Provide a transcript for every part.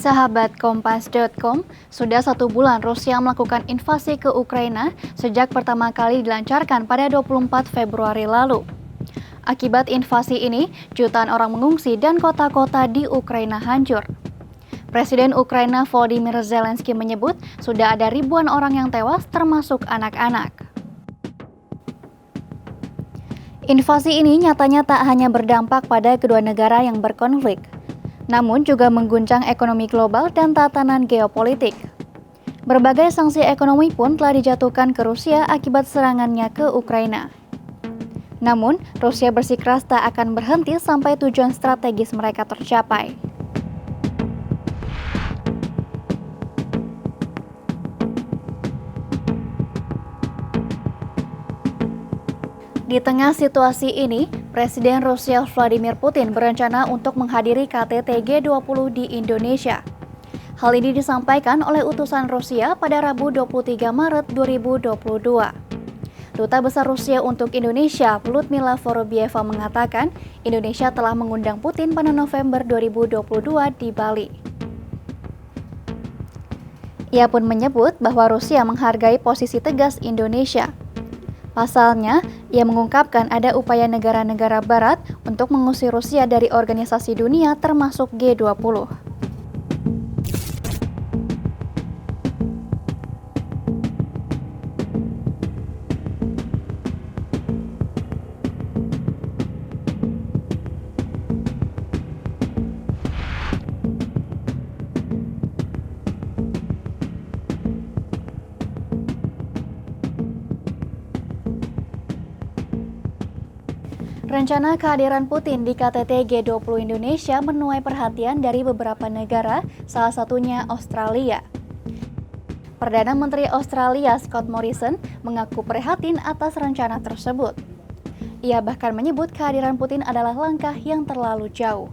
Sahabat Kompas.com, sudah 1 bulan Rusia melakukan invasi ke Ukraina sejak pertama kali dilancarkan pada 24 Februari lalu. Akibat invasi ini, jutaan orang mengungsi dan kota-kota di Ukraina hancur. Presiden Ukraina Volodymyr Zelensky menyebut sudah ada ribuan orang yang tewas termasuk anak-anak. Invasi ini nyatanya tak hanya berdampak pada kedua negara yang berkonflik, namun juga mengguncang ekonomi global dan tatanan geopolitik. Berbagai sanksi ekonomi pun telah dijatuhkan ke Rusia akibat serangannya ke Ukraina. Namun, Rusia bersikeras tak akan berhenti sampai tujuan strategis mereka tercapai. Di tengah situasi ini, Presiden Rusia Vladimir Putin berencana untuk menghadiri KTT G20 di Indonesia. Hal ini disampaikan oleh utusan Rusia pada Rabu 23 Maret 2022. Duta Besar Rusia untuk Indonesia, Lyudmila Vorobyeva mengatakan, Indonesia telah mengundang Putin pada November 2022 di Bali. Ia pun menyebut bahwa Rusia menghargai posisi tegas Indonesia. Pasalnya, ia mengungkapkan ada upaya negara-negara barat untuk mengusir Rusia dari organisasi dunia termasuk G20. Rencana kehadiran Putin di KTT G20 Indonesia menuai perhatian dari beberapa negara, salah satunya Australia. Perdana Menteri Australia Scott Morrison mengaku prihatin atas rencana tersebut. Ia bahkan menyebut kehadiran Putin adalah langkah yang terlalu jauh.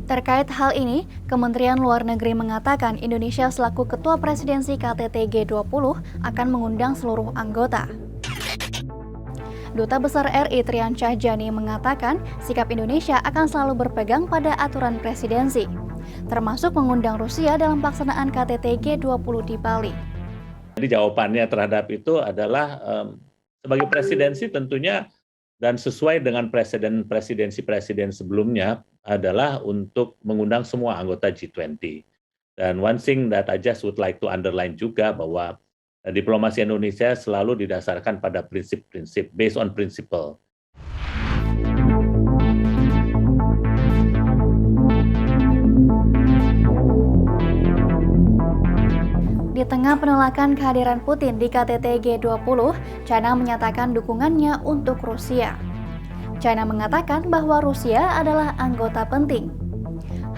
Terkait hal ini, Kementerian Luar Negeri mengatakan Indonesia selaku Ketua Presidensi KTT G20 akan mengundang seluruh anggota. Duta Besar RI Trian Cahjani mengatakan sikap Indonesia akan selalu berpegang pada aturan presidensi, termasuk mengundang Rusia dalam pelaksanaan KTT G20 di Bali. Jadi jawabannya terhadap itu adalah sebagai presidensi tentunya dan sesuai dengan presidensi sebelumnya adalah untuk mengundang semua anggota G20. Dan one thing that I just would like to underline juga bahwa diplomasi Indonesia selalu didasarkan pada prinsip-prinsip, based on principle. Di tengah penolakan kehadiran Putin di KTT G20, China menyatakan dukungannya untuk Rusia. China mengatakan bahwa Rusia adalah anggota penting.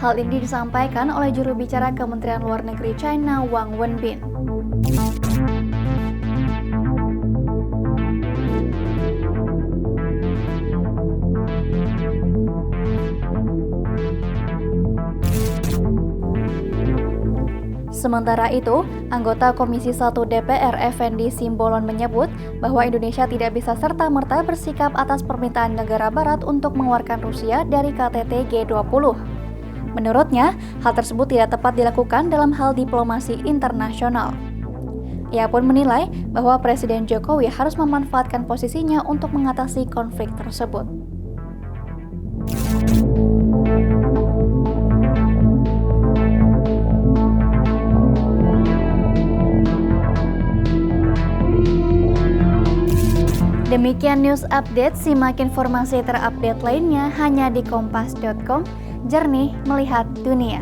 Hal ini disampaikan oleh juru bicara Kementerian Luar Negeri China Wang Wenbin. Sementara itu, anggota Komisi 1 DPR Effendi Simbolon menyebut bahwa Indonesia tidak bisa serta-merta bersikap atas permintaan negara barat untuk mengeluarkan Rusia dari KTT G20. Menurutnya, hal tersebut tidak tepat dilakukan dalam hal diplomasi internasional. Ia pun menilai bahwa Presiden Jokowi harus memanfaatkan posisinya untuk mengatasi konflik tersebut. Demikian news update, simak informasi terupdate lainnya hanya di Kompas.com, jernih melihat dunia.